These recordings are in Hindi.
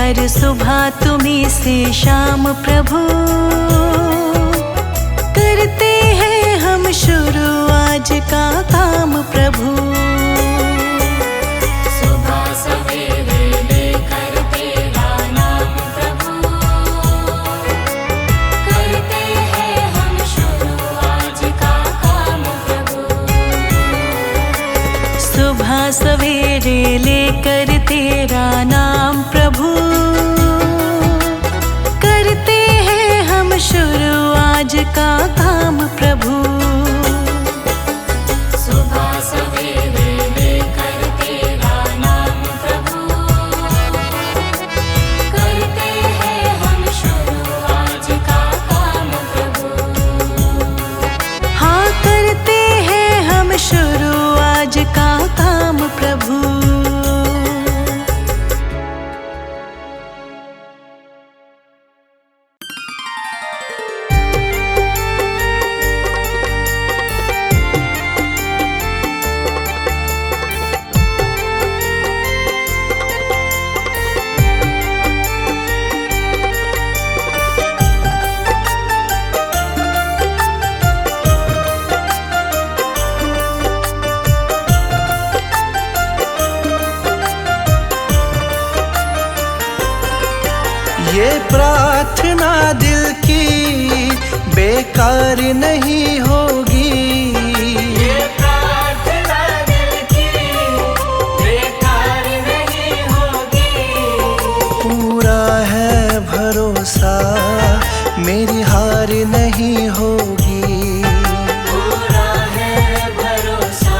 हर सुबह तुम्हीं से शाम प्रभु, करते हैं हम शुरू आज का काम प्रभु। सुबह सवेरे लेकर तेरा नाम प्रभु, करते हैं हम शुरू आज का काम प्रभु। सुबह सवेरे लेकर तेरा नाम प्रभु, करते हैं हम शुरू आज का काम प्रभु। सुबह सवेरे लेकर तेरा नाम प्रभु, करते हैं हम शुरू आज का काम प्रभु। हाँ, करते हैं हम शुरू आज का काम प्रभु। ये प्रार्थना दिल की बेकार नहीं होगी, ये प्रार्थना दिल की बेकार नहीं होगी। पूरा है भरोसा मेरी हार नहीं होगी। पूरा है भरोसा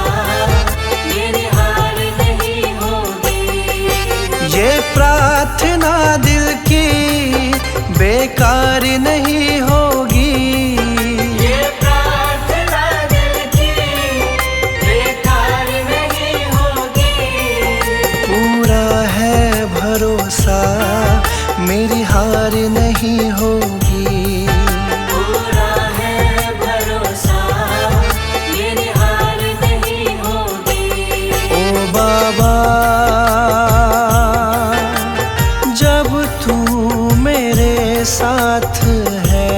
मेरी हार नहीं होगी। ये प्रार्थना दिल की बेकार नहीं होगी। ये प्रार्थना दिल की बेकार नहीं होगी। पूरा है भरोसा मेरी हार नहीं होगी। पूरा है भरोसा मेरी हार नहीं होगी। ओ बाबा, जब तू मेरे साथ है,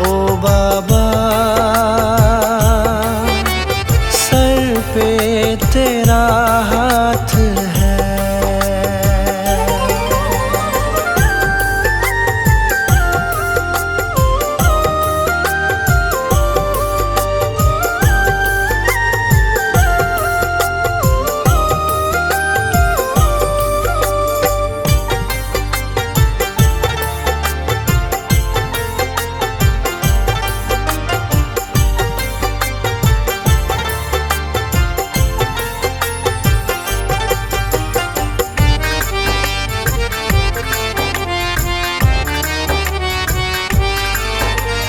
ओ बाबा, सर पे तेरा हाथ है।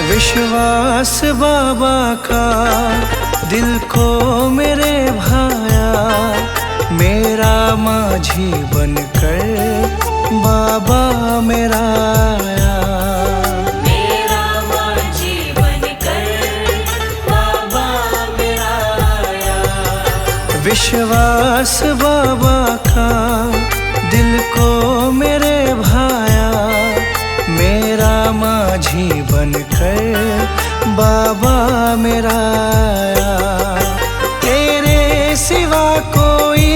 विश्वास बाबा का दिल को मेरे भाया, मेरा माझी बनकर बाबा मेरा आया। मेरा माझी बनकर बाबा मेरा आया। विश्वास बाबा का दिल को मेरे भाया, मेरा माझी बनकर बाबा मेरा आया। तेरे सिवा कोई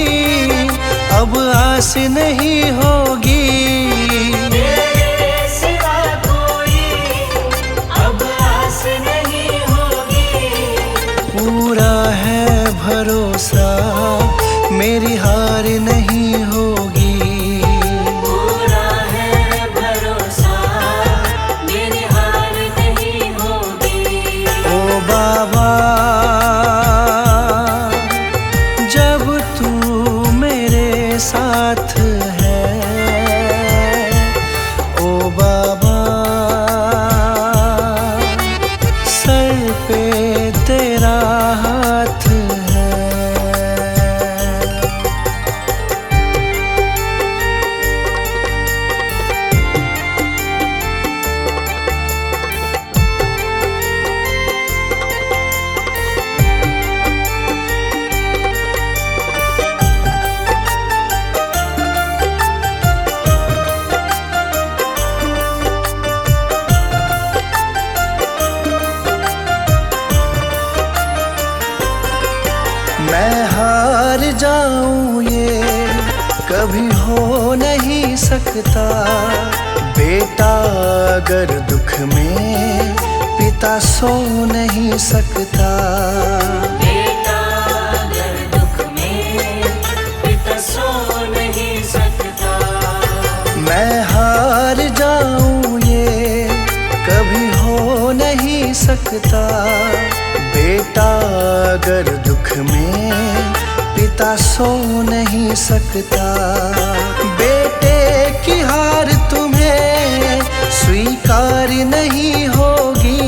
अब आस नहीं होगी। तेरे सिवा कोई अब आस नहीं होगी। पूरा है भरोसा मेरी हार नहीं होगी। पूरा है भरोसा मेरी हार नहीं होगी। ओ बाबा, जब तू मेरे साथ है, ओ बाबा, सर पे तेरा हाथ है। कभी हो नहीं सकता। बेटा अगर दुख में पिता सो नहीं सकता। बेटा अगर दुख में पिता सो नहीं सकता। मैं हार जाऊं ये कभी हो नहीं सकता। बेटा अगर दुख में पिता सो नहीं सकता। बेटे की हार तुम्हें स्वीकार नहीं होगी।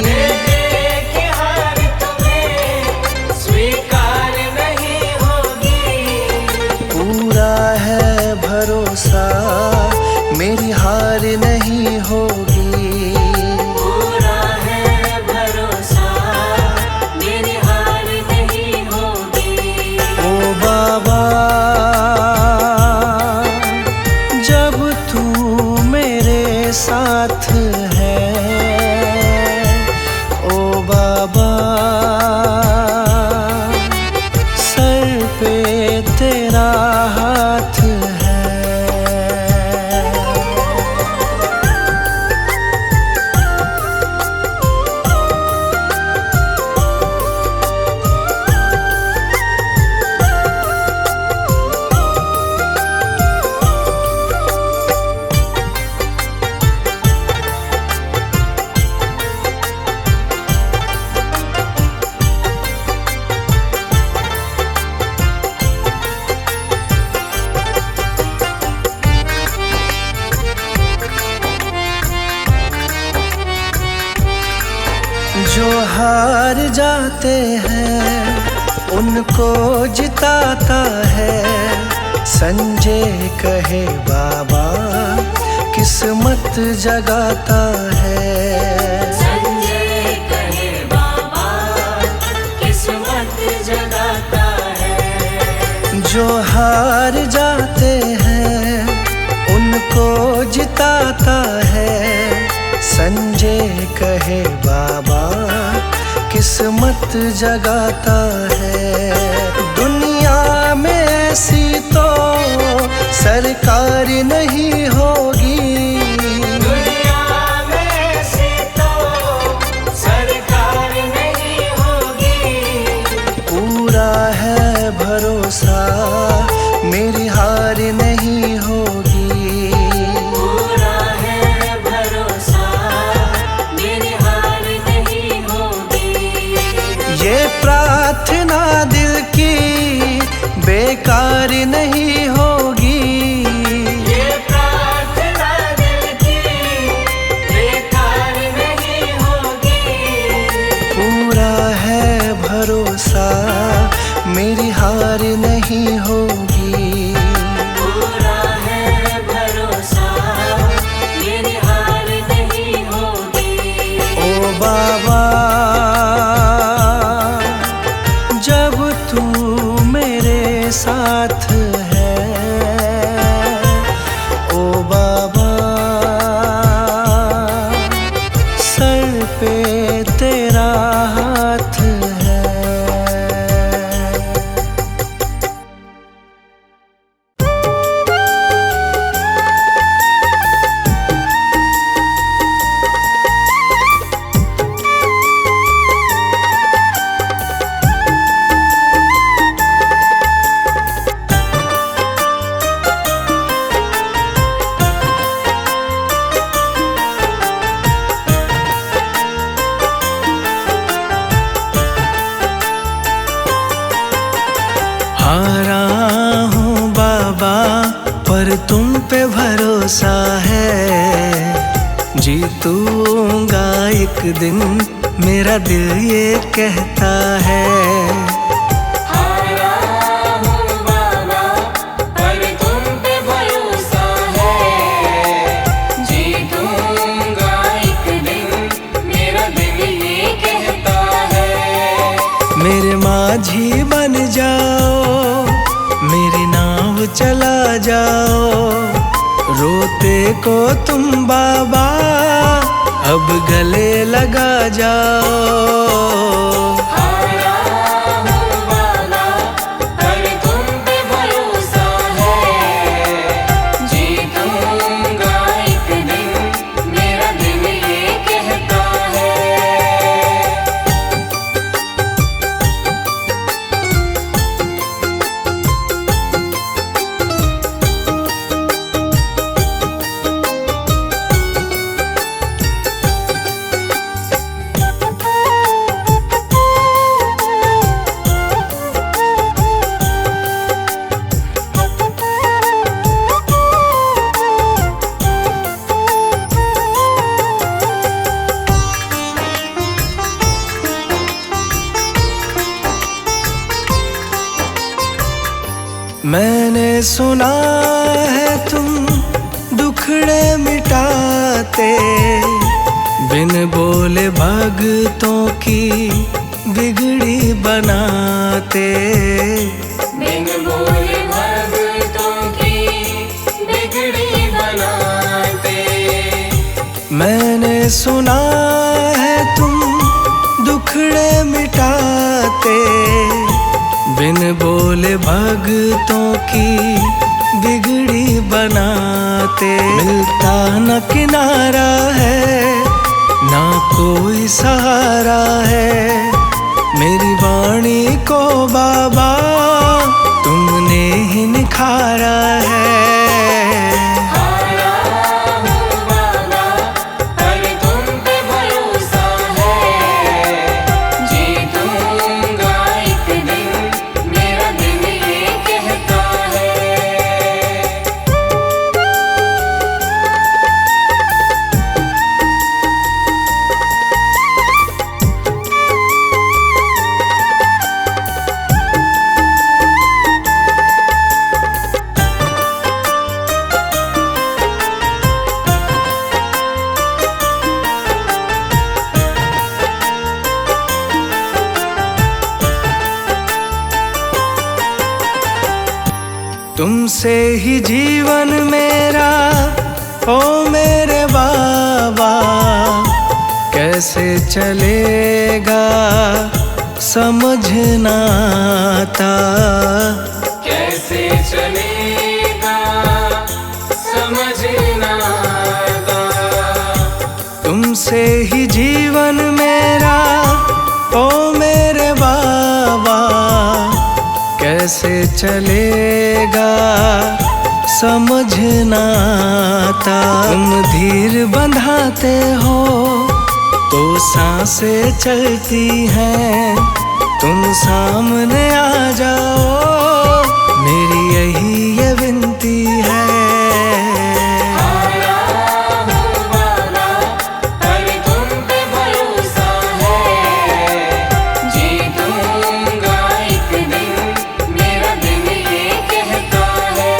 बेटे की हार तुम्हें स्वीकार नहीं होगी। पूरा है भरोसा मेरी हार नहीं होगी। पूरा है भरोसा मेरी हार नहीं होगी। ओ बाबा जब तू मेरे साथ है। ओ बाबा सर पे तेरा हाथ है। जो हार जाते हैं उनको जिताता है। संजय कहे बाबा किस्मत जगाता है। संजय कहे बाबा किस्मत जगाता है। जो हार जाते हैं उनको जिताता है। संजय कहे बाबा किस्मत जगाता है। दुनिया में ऐसी तो सरकार नहीं होगी। दुनिया में ऐसी तो सरकार नहीं होगी। पूरा है भरोसा मेरी हार नहीं होगी। पूरा है भरोसा मेरी हार नहीं होगी। ये प्रार्थना दिल की बेकार नहीं होगी। ये प्रार्थना दिल की बेकार नहीं होगी। पूरा है भरोसा मेरी हार नहीं होगी। पूरा है भरोसा मेरी हार नहीं होगी। ओ बाबा जब तू मेरे साथ है। ओ बाबा सर पे तेरा हाथ है। हारा हूँ बाबा पर तुम पे भरोसा है। जीतूंगा एक दिन मेरा दिल ये कहता है। हारा हूँ बाबा पर तुम पे भरोसा है। जीतूंगा एक दिन मेरा दिल ये कहता है। मेरे माझी बन जाओ मेरी नाव चला जाओ। रोते को तुम बाबा अब गले लगा जाओ। हारा हूँ बाबा पर तुम पे भरोसा है। सुना है तुम दुखड़े मिटाते, बिन बोले भगतों की बिगड़ी बनाते। बिन बोले भगतों की बिगड़ी बनाते। मैंने सुना है तुम दुखड़े मिटाते, बिन बोले भगतों की बिगड़ी बनाते। मिलता न किनारा है, ना कोई सहारा है, मेरी वाणी को बाबा तुमने ही निखारा है। हारा हूँ बाबा, पर तुम पे भरोसा है, जीतूंगा एक दिन, मेरा दिल ये कहता है। तुमसे ही जीवन मेरा, ओ मेरे बाबा, कैसे चलेगा समझ ना आता। कैसे चलेगा समझ ना आता। तुमसे ही जीवन मेरा, ओ मेरे बाबा, कैसे चलेगा समझ ना आता। तुम धीर बंधाते हो तो सांसें चलती हैं, तुम सामने आ जाओ, मेरी यही ये विनती है। हारा हूँ बाबा, पर तुम पे भरोसा है, जीतूंगा एक दिन, मेरा दिल ये कहता है।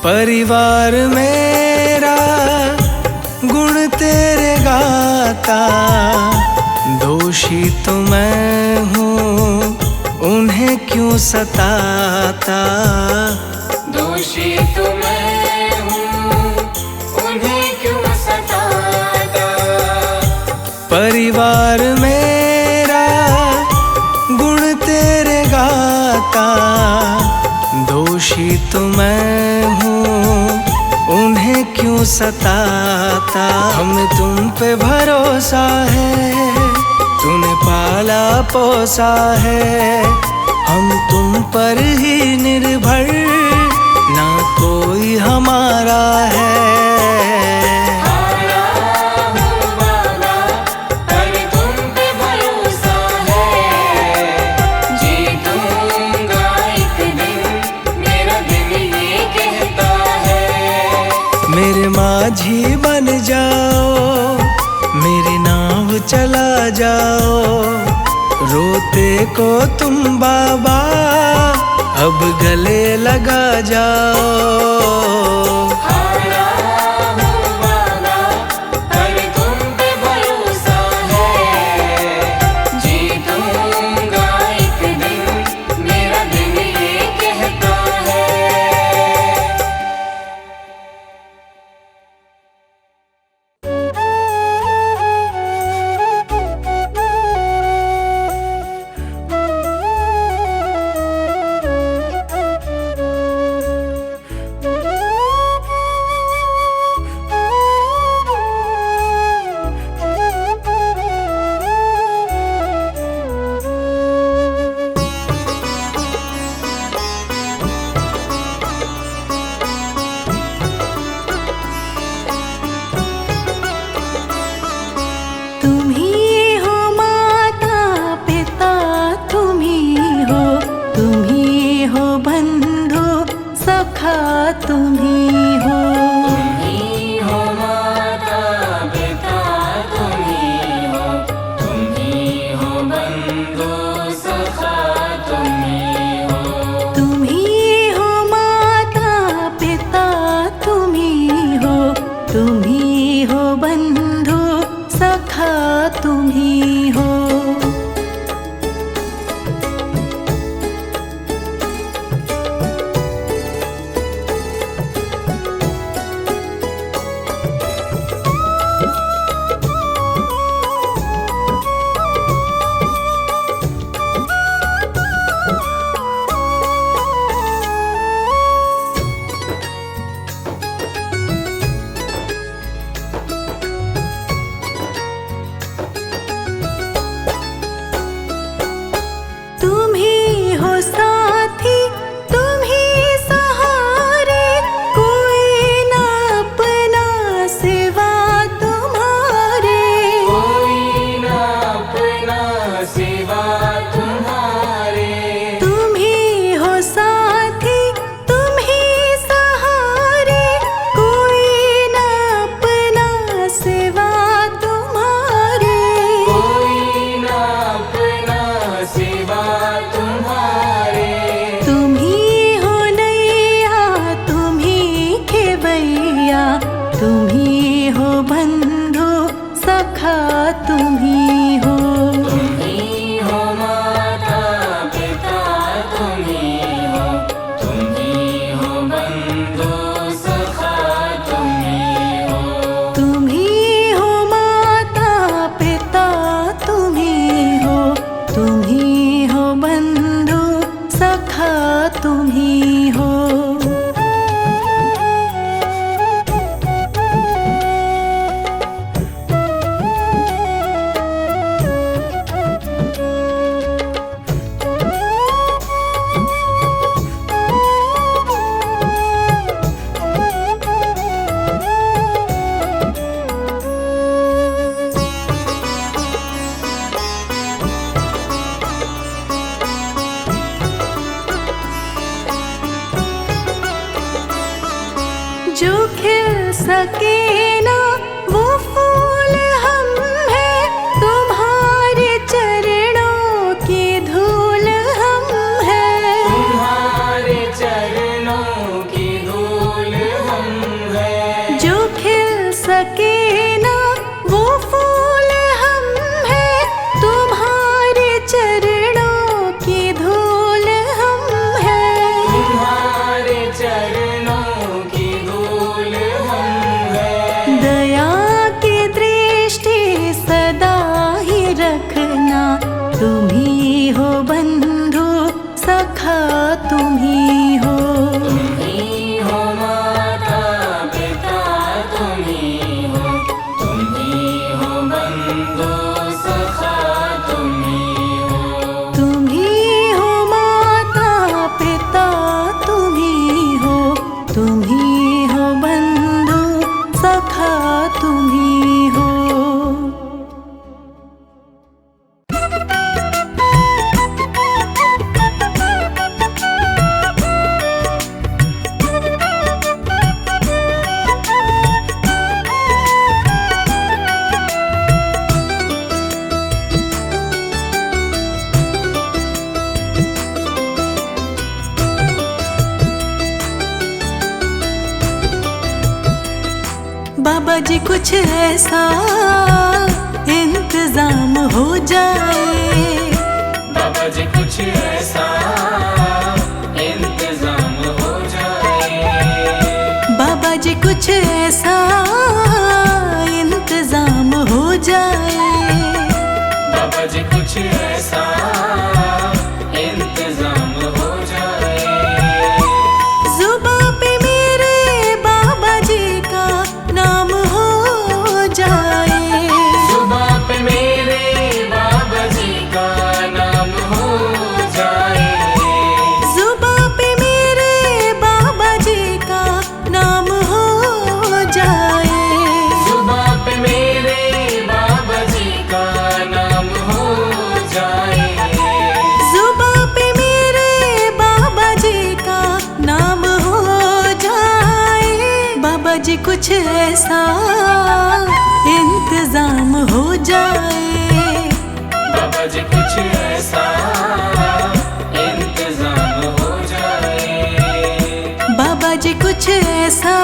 परिवार मेरा गुण तेरे गाता, दोषी तो मैं हूँ उन्हें क्यों सताता। दोषी तो मैं हूँ, उन्हें क्यों सताता। परिवार मेरा गुण तेरे गाता, दोषी तो मैं हूँ उन्हें क्यों सताता। हमें तुम पे भरोसा है, तूने पाला पोसा है, हम तुम पर ही निर्भर, ना कोई हमारा है। हारा हूँ बाबा, पर तुम पे भरोसा है, जीतूंगा एक दिन, मेरा दिल ये कहता है। मेरे माझी बन जाओ, मेरी नाव चला जाओ, रोते को तुम बाबा अब गले लगा जाओ। हारा हूँ बाबा, पर तुम पे भरोसा है, जीतूंगा एक दिन, मेरा दिल ये कहता है। सिवा तुम्हारे। तुम ही हो साथी, तुम ही सहारे, कोई न अपना सिवा तुम्हारे। कोई न अपना सिवा तुम्हारे। तुम ही हो नैया, तुम ही खेवैया, तुम ही हो बंधु सखा, तुम ही हो। तुम ही हो माता पिता, तुम ही हो, तुम ही हो बंधु सखा, तुम ही हो। तुम ही हो माता पिता, तुम ही हो, तुम ही हो बंधु सखा, तुम ही हो। जो खिल सके ना वो फूल हम हैं, तुम्हारे चरणों की धूल हम हैं। तुम्हारे चरणों की धूल हम हैं। जो खिल सके ना वो फूल हम हैं, तुम्हारे चरणों की धूल हम हैं। तुम्हारे चरणों की धूल हम हैं। दया की दृष्टि सदा ही रखना, तुम ही हो बंधु सखा, तुम ही हो। तुम ही हो माता पिता, तुम ही हो, तुम ही हो बंधु सखा, तुम ही हो। तुम ही हो माता पिता, तुम ही हो, तुम ही हो बंधु सखा, तुम ही हो। बाबा जी कुछ ऐसा इंतजाम हो जाए। बाबा जी कुछ ऐसा इंतजाम हो जाए। बाबा जी कुछ ऐसा इंतजाम हो जाए। बाबा जी कुछ ऐसा इंतजाम हो जाए। जुबां पे मेरे बाबा जी का नाम हो जाए। जुबां पे मेरे बाबा जी का नाम हो जाए। जुबां पे मेरे बाबा जी का नाम हो जाए। जुबां पे मेरे बाबा जी का नाम हो जाए। जुबां पे मेरे बाबा जी का नाम हो जाए। बाबा जी कुछ ऐसा इंतजाम हो जाए। बाबा जी कुछ ऐसा इंतजाम हो जाए। बाबा जी कुछ ऐसा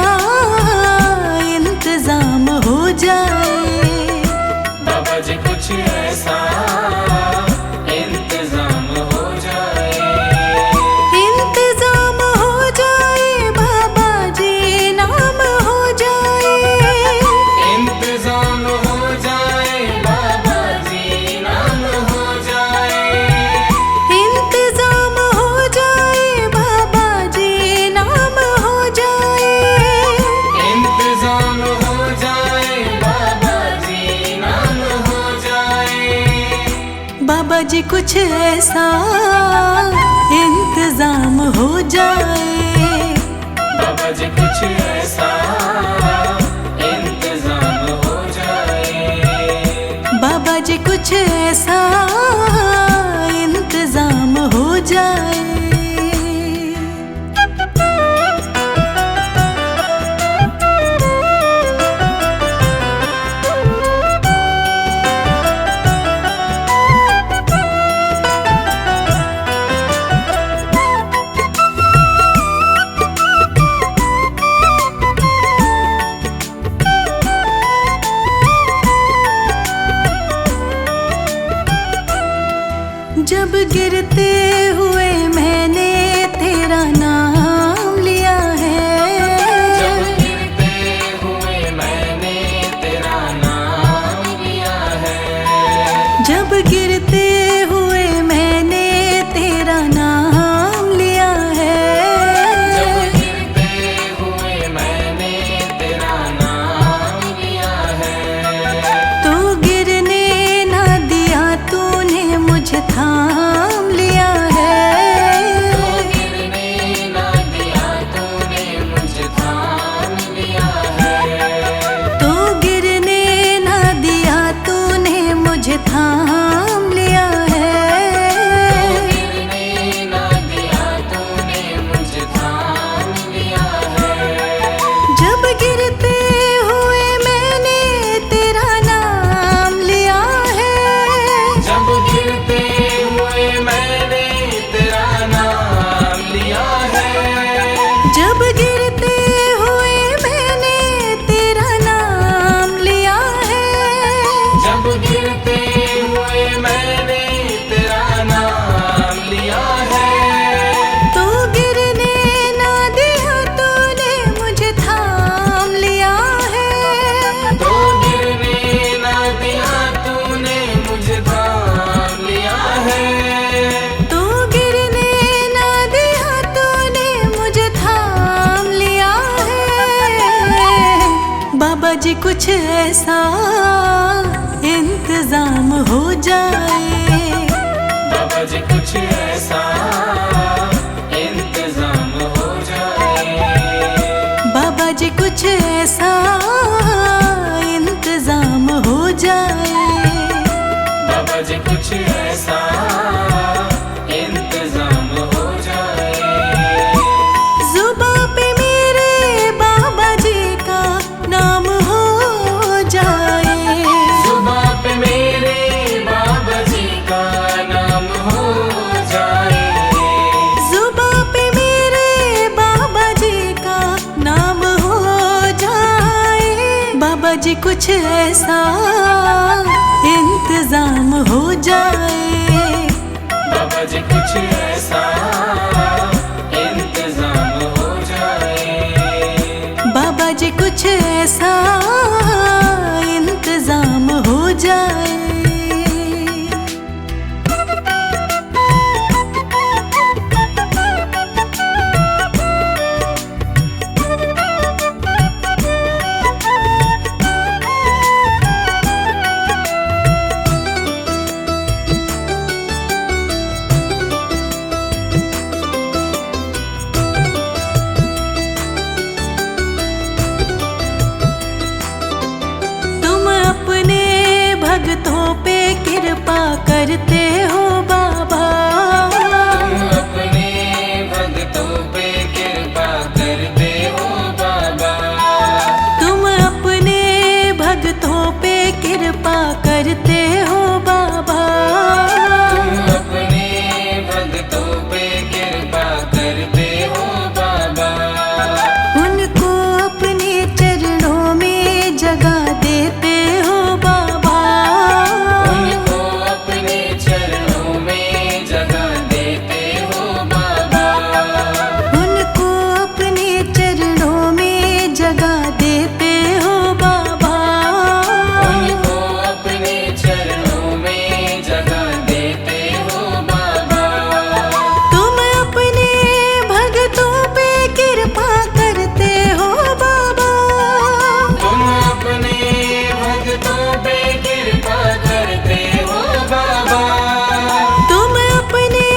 इंतजाम हो जाए। बाबा जी कुछ ऐसा इंतजाम हो जाए। इंतजाम हो जाए, बाबा जी नाम हो जाए। इंतजाम हो जाए, बाबा जी नाम हो जाए। इंतजाम हो जाए, बाबा जी नाम हो जाए। इंतजाम हो जाए, बाबा जी नाम हो जाए। बाबा जी कुछ ऐसा इंतजाम हो जाए। बाबा जी कुछ ऐसा इंतजाम हो जाए। बाबा जी कुछ ऐसा जब गिरते हुए मैंने तेरा नाम लिया है, जब गिरते हुए मैंने तेरा नाम लिया है, जब गिरते हुए मैंने तेरा नाम लिया है, जब गिरते हुए मैंने तेरा नाम लिया है, तो गिरने ना दिया तूने मुझे थाम लिया है, तो गिरने ना दिया तूने मुझे थाम लिया है, तो गिरने ना दिया तूने मुझे थाम लिया है, गिरने ना दिया तूने मुझे थाम लिया है, जब गिरते हुए मैंने तेरा नाम लिया है, जब गिरते हुए मैंने तेरा नाम लिया है, जब गिरते हुए मैंने तेरा नाम लिया है, जब गिरते हुए मैंने तेरा नाम लिया है, तो गिरने ना दिया तूने मुझे थाम लिया है, तो गिरने ना दिया तूने मुझे थाम लिया है, तो गिरने ना दिया तूने मुझे थाम लिया है। बाबा जी कुछ ऐसा इंतजाम हो जाए, बाबा जी कुछ ऐसा इंतजाम हो जाए, बाबा जी कुछ ऐसा इंतजाम हो जाए, बाबा जी कुछ ऐसा इंतजाम हो जाए, जुबां पे मेरे बाबा जी का नाम हो जाए, जुबां पे मेरे बाबा जी का नाम हो जाए, जुबां पे मेरे बाबा जी का नाम हो जाए, बाबा जी कुछ ऐसा इंतजाम हो जाए, बाबा जी कुछ ऐसा इंतजाम हो जाए, बाबा जी कुछ ऐसा इंतजाम हो जाए। तुम अपने भक्तों पे कृपा करते हो बाबा, तुम अपने भक्तों पे कृपा करते हो बाबा, तुम अपने भक्तों पे कृपा करते हो बाबा, तुम अपने भक्तों पे कृपा करते हो बाबा, उनको अपने चरणों में जगह देते हो बाबा, उनको अपने चरणों में जगह देते हो बाबा, उनको अपने चरणों में जगह देते हो बाबा, उनको अपने चरणों में जगह देते हो बाबा, तुम अपने भक्तों पे कृपा करते हो बाबा, तुम अपने भक्तों पे कृपा करते हो बाबा, तुम अपने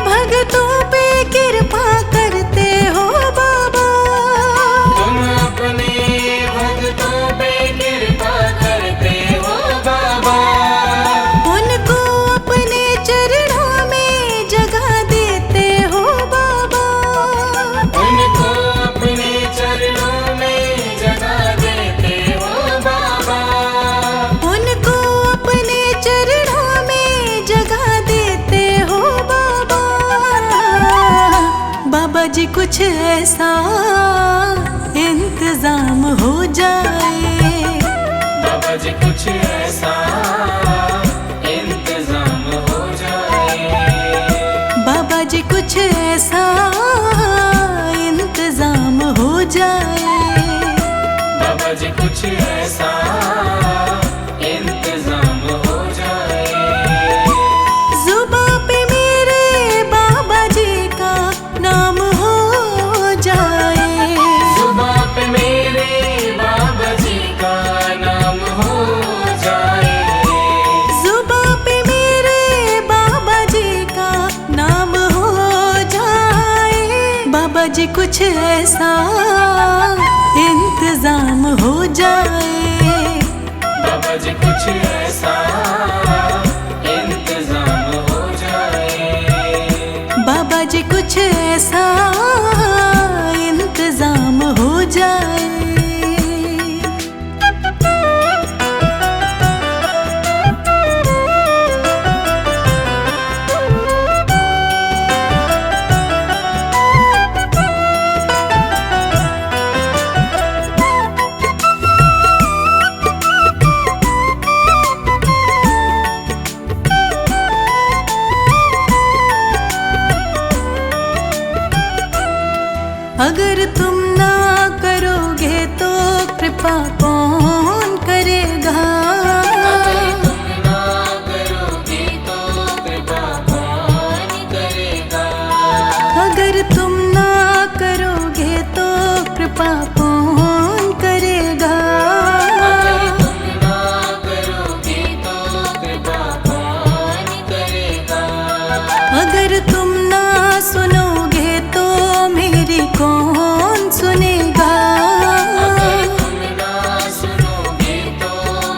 भक्तों पे कृपा करते हो बाबा, तुम अपने भक्तों पे कृपा करते हो बाबा, उनको अपने चरणों में जगह देते हो बाबा, उनको अपने चरणों में जगह देते हो बाबा, उनको अपने चरणों में जगह देते हो बाबा। बाबा जी कुछ ऐसा इंतजाम हो जाए, बाबा जी कुछ ऐसा इंतजाम हो जाए, जी कुछ ऐसा इंतजाम हो जाए, बाबा जी कुछ ऐसा इंतजाम हो जाए, बाबा जी कुछ ऐसा इंतजाम हो जाए। अगर तुम ना करोगे तो कृपा कौन करेगा, अगर तुम ना करोगे तो कृपा कौन करेगा, अगर तुम ना करोगे तो कृपा कौन करेगा, अगर तुम ना करोगे तो कृपा कौन करेगा, अगर तुम ना सुनोगे तो मेरी कौन सुनेगा, अगर तुम ना सुनोगे तो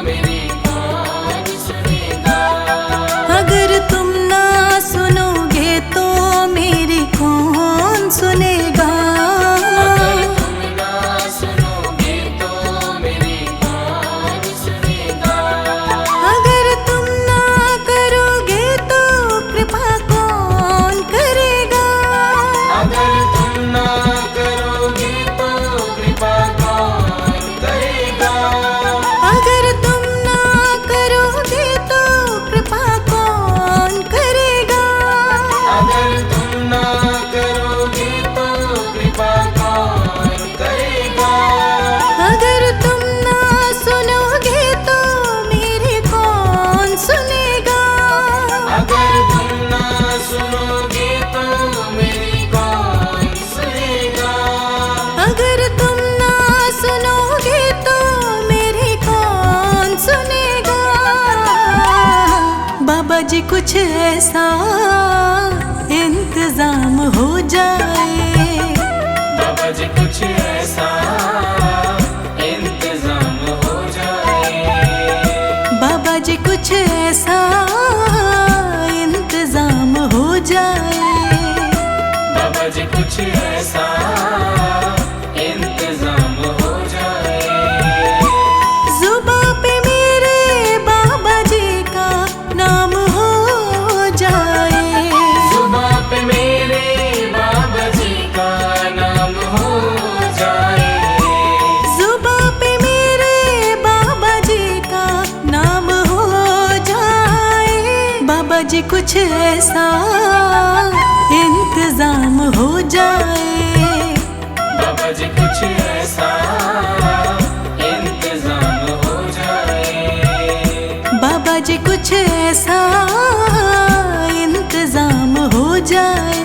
मेरी कौन सुनेगा, अगर तुम ना सुनोगे तो मेरी कौन सुनेगा, अगर तुम ना सुनोगे तो मेरी कौन सुनेगा, अगर तुम ना करोगे तो कृपा कौन करेगा, अगर तुम ना करोगे तो कृपा कौन करेगा, अगर तुम ना करोगे तो कृपा कौन करेगा, अगर तुम ना करोगे तो कृपा कौन करेगा, अगर तुम ना सुनोगे तो मेरी कौन सुनेगा, अगर तुम ना सुनोगे तो मेरी कौन सुनेगा, अगर तुम ना सुनोगे तो मेरी कौन सुनेगा। बाबा जी कुछ ऐसा इंतजाम हो जाए, बाबा जी कुछ ऐसा इंतजाम हो जाए, बाबा जी कुछ ऐसा इंतजाम हो जाए, बाबा जी कुछ ऐसा इंतजाम हो जाए, जुबां पे मेरे बाबा जी का नाम हो जाए, जुबां पे मेरे बाबा जी का नाम हो जाए, जुबां पे मेरे बाबा जी का नाम हो जाए, बाबा जी कुछ ऐसा इंतजाम हो जाए, बाबा जी कुछ ऐसा इंतजाम हो जाए, बाबा जी कुछ ऐसा इंतजाम हो जाए।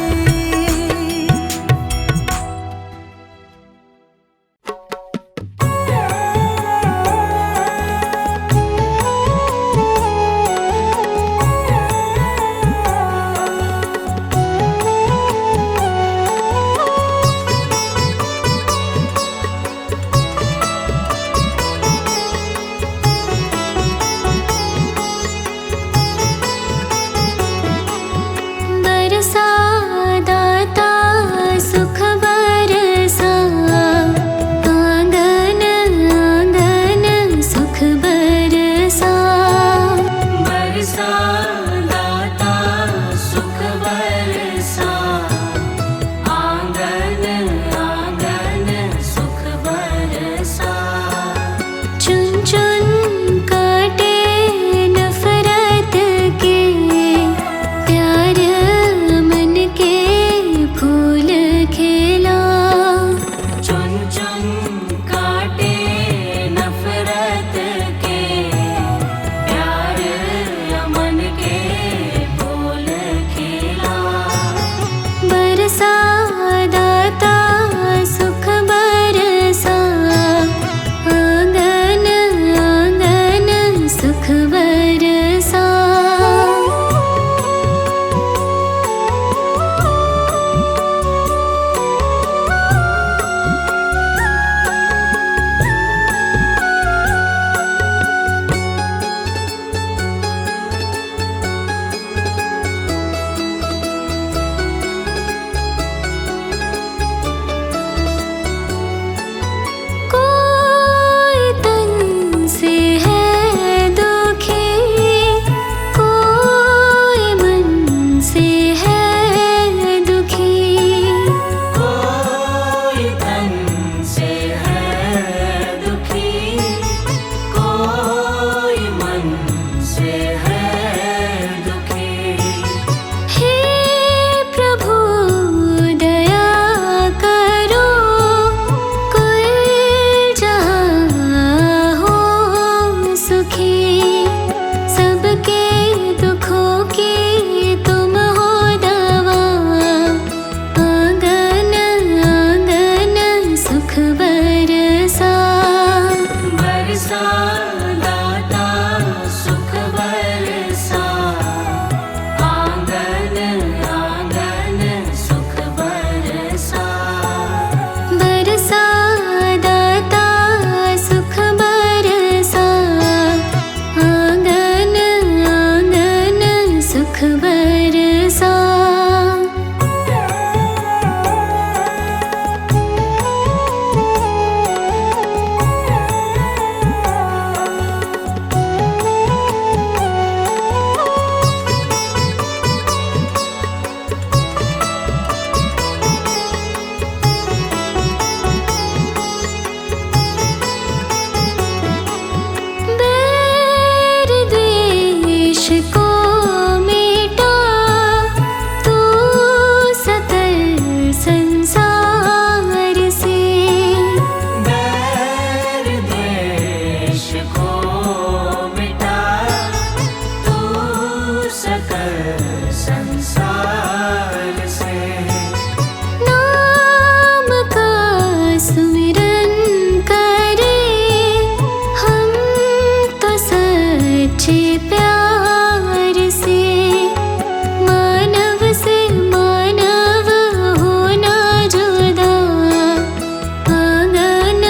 बरसा। बैर द्वेष को मिटा तू सकल संसार से। बैर द्वेष को मिटा तू सकल संसार से। नाम का सुमिरन करे हम तो सच्चे प्यार से। मानव से मानव होना जुदा, आंगन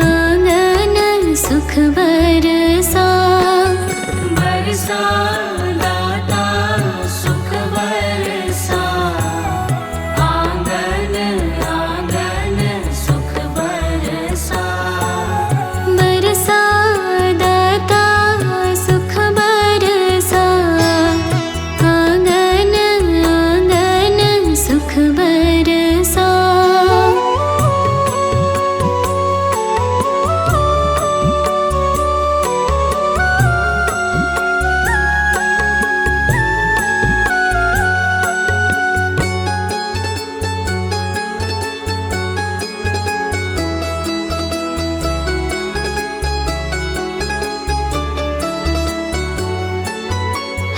आंगन सुख बरसा। बरसा दाता सुख बरसा। आंगन आंगन सुख बरसा। बरसा दाता सुख बरसा। आंगन आंगन सुख बरसा।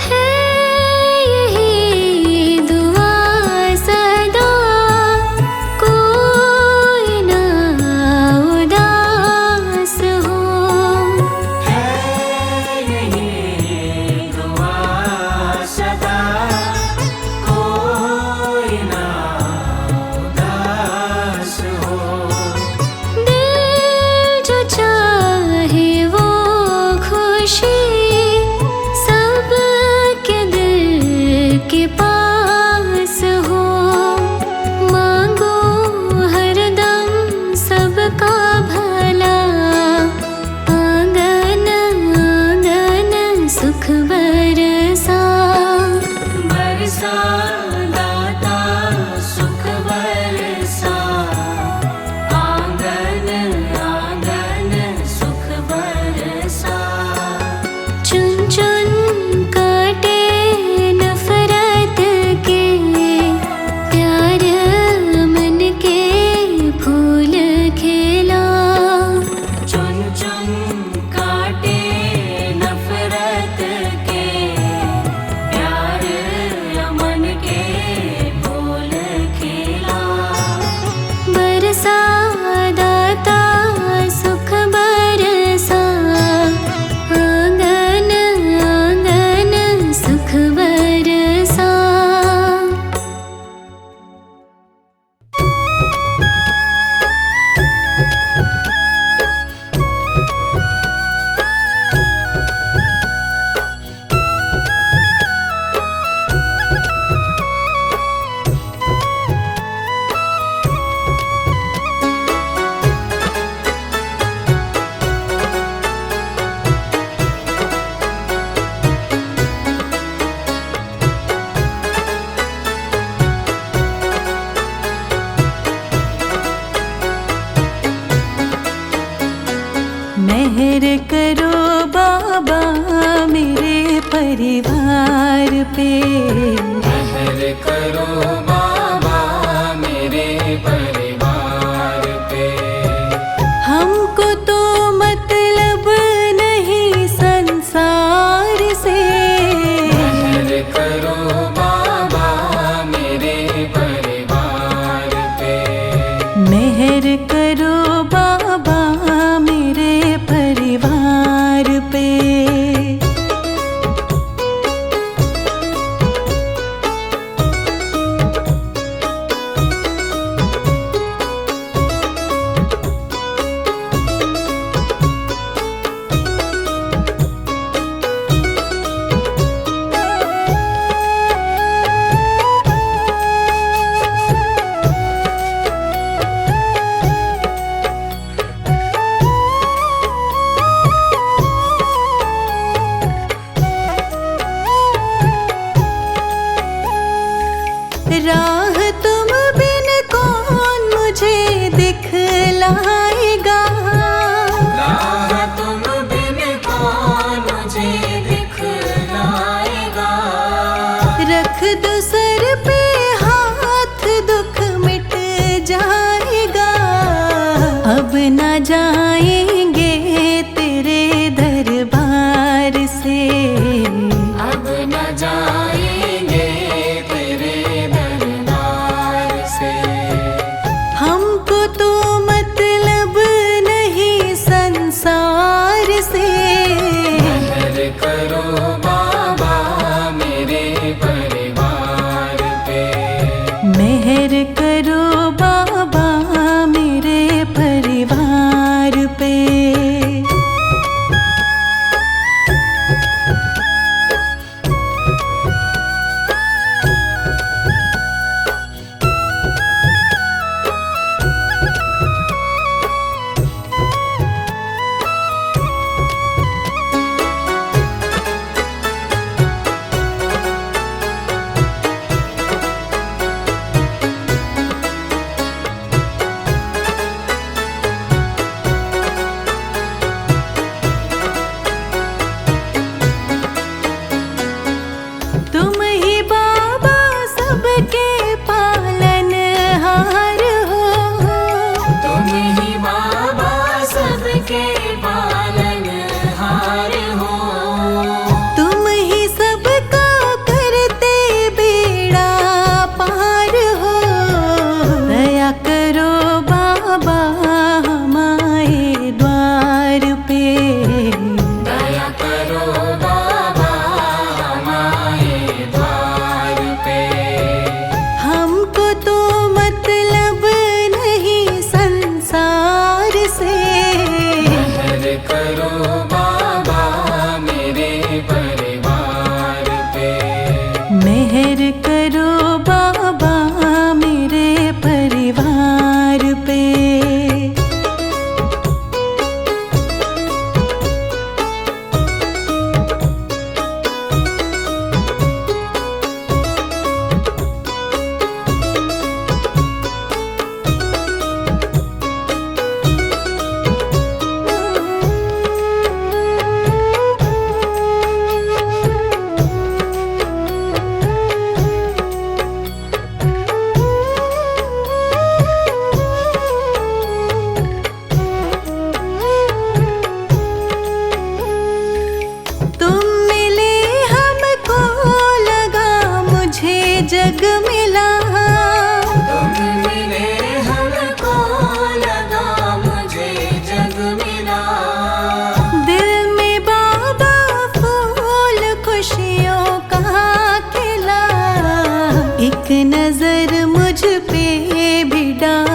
है यही दुआ सदा, कोई ना उदास हो। है यही दुआ सदा, कोई ना उदास हो। दिल जो चाहे वो खुशी सबके दिल के पास हो। मांगो हरदम सबका भला, आंगन आंगन सुख बरसा। बरसा दाता सुख बरसा। आंगन आंगन सुख बरसा। चुन चुन काटे नफरत के, प्यार मन के फूल खिला। चुन चुन काटे नफरत के, प्यार मन के फूल खिला। बरसा दाता सुख बरसा। आंगन आंगन सुख बरसा। मेहर करो बाबा मेरे परिवार पे। मेहर करो बाबा मेरे परिवार पे। हमको तो मतलब नहीं संसार से। मेहर करो बाबा मेरे परिवार पे। मेहर करो बाबा मेरे परिवार पे। राह तुम बिन कौन मुझे दिखलाएगा। राह तुम बिन कौन मुझे दिखलाएगा। रख दो सर पे हाथ दुख मिट जाएगा। अब न जाएंगे तेरे दरबार से। अब न जाएंगे तेरे दरबार से। हमको तो मतलब नहीं संसार से। मेहर करो बाबा मेरे परिवार पे। मेहर करो बाबा मेरे परिवार पे। तुम ही बाबा सबके पालनहार हो। तुम ही बाबा सबके पालनहार हो। तुम ही सबका करते बेड़ा पार हो। दया करो बाबा हमारे द्वार पे। दया करो बाबा हमारे द्वार पे। हमको तो मतलब नहीं संसार से। मेहर करो बाबा मेरे परिवार पे। मेहर करो बाबा मेरे परिवार पे। तुम मिले हमको लगा मुझे जग मिला। तुम मिले हमको लगा मुझे जग मिला। दिल में बाबा फूल खुशियों का खिला। एक नजर मुझ पे भी डाल